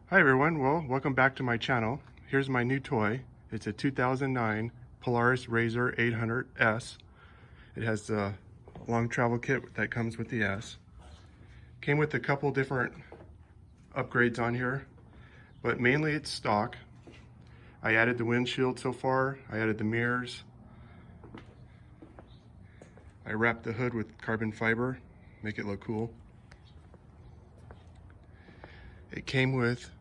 Hi everyone, well, welcome back to my channel. Here's my new toy. It's a 2009 Polaris RZR 800S. It has the long travel kit that comes with the S. Came with a couple different upgrades on here, but mainly it's stock. I added the windshield so far, I added the mirrors. I wrapped the hood with carbon fiber, make it look cool. It came with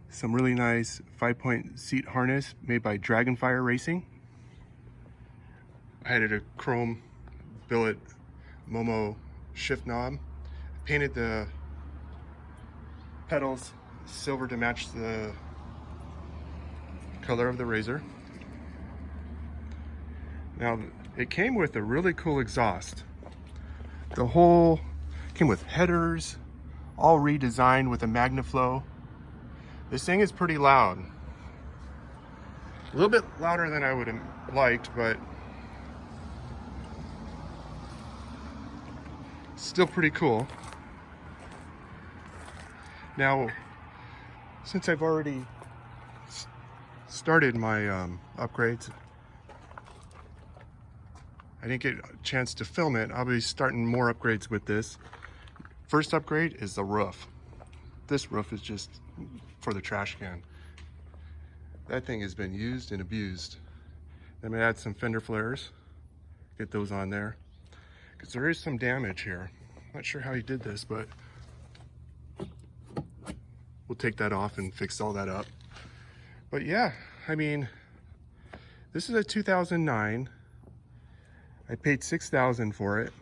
some really nice 5-point seat harness made by Dragonfire Racing. I added a chrome billet Momo shift knob. I painted the pedals silver to match the color of the RZR. Now, it came with a really cool exhaust. The whole came with headers, all redesigned with a MagnaFlow. This thing is pretty loud. A little bit louder than I would have liked, but still pretty cool. Now, since I've already started my upgrades, I didn't get a chance to film it. I'll be starting more upgrades with this. First upgrade is the roof. This roof is just for the trash can. That thing has been used and abused. I'm gonna add some fender flares, get those on there, because there is some damage here. Not sure how he did this, but we'll take that off and fix all that up. But yeah, I mean, this is a 2009. I paid $6,000 for it.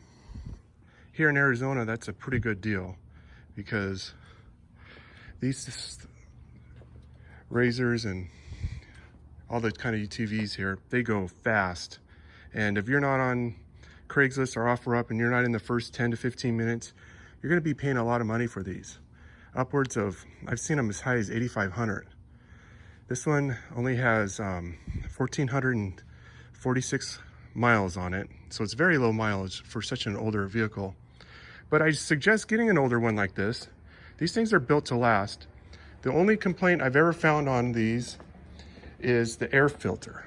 Here in Arizona, that's a pretty good deal, because these RZRs and all the kind of UTVs here, they go fast. And if you're not on Craigslist or OfferUp and you're not in the first 10 to 15 minutes, you're gonna be paying a lot of money for these. Upwards of, I've seen them as high as $8,500. This one only has 1,446 miles on it. So it's very low mileage for such an older vehicle. But I suggest getting an older one like this. These things are built to last. The only complaint I've ever found on these is the air filter.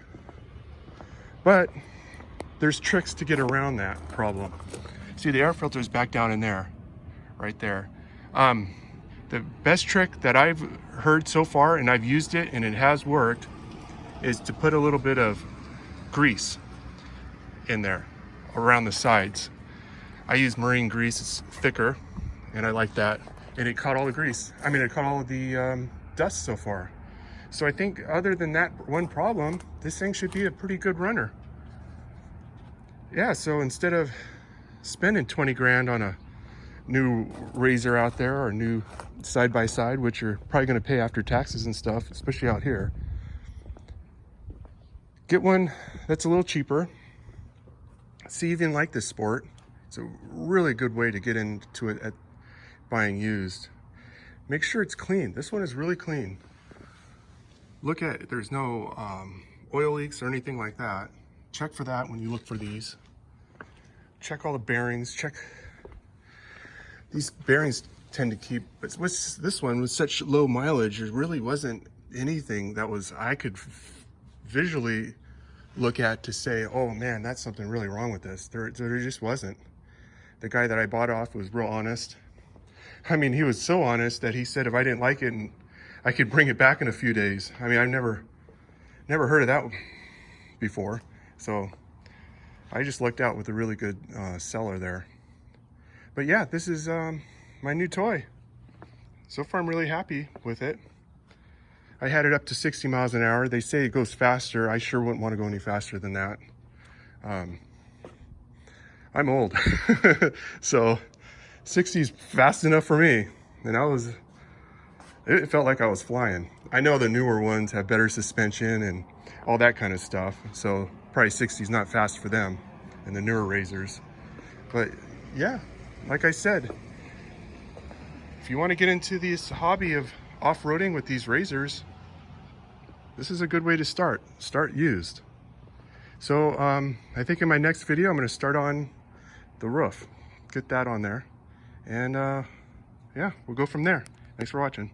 But there's tricks to get around that problem. See, the air filter is back down in there, right there. The best trick that I've heard so far, and I've used it and it has worked, is to put a little bit of grease in there around the sides. I use marine grease, it's thicker, and I like that. And it caught all the grease. I mean, it caught all of the dust so far. So I think other than that one problem, this thing should be a pretty good runner. Yeah, so instead of spending 20 grand on a new RZR out there or a new side-by-side, which you're probably gonna pay after taxes and stuff, especially out here, get one that's a little cheaper. See, even like this sport, it's a really good way to get into it at buying used. Make sure it's clean. This one is really clean. Look at it. There's no oil leaks or anything like that. Check for that when you look for these. Check all the bearings. Check. These bearings tend to keep, but this one with such low mileage, there really wasn't anything that was I could visually look at to say, oh man, that's something really wrong with this. There just wasn't. The guy that I bought off was real honest. I mean, he was so honest that he said if I didn't like it, and I could bring it back in a few days. I mean, I've never heard of that before. So I just lucked out with a really good seller there. But yeah, this is my new toy. So far, I'm really happy with it. I had it up to 60 miles an hour. They say it goes faster. I sure wouldn't want to go any faster than that. I'm old, so 60 is fast enough for me. And it felt like I was flying. I know the newer ones have better suspension and all that kind of stuff. So probably 60 is not fast for them and the newer RZRs. But yeah, like I said, if you want to get into this hobby of off-roading with these RZRs, this is a good way to start used. So I think in my next video, I'm going to start on the roof, get that on there, and yeah, we'll go from there. Thanks for watching.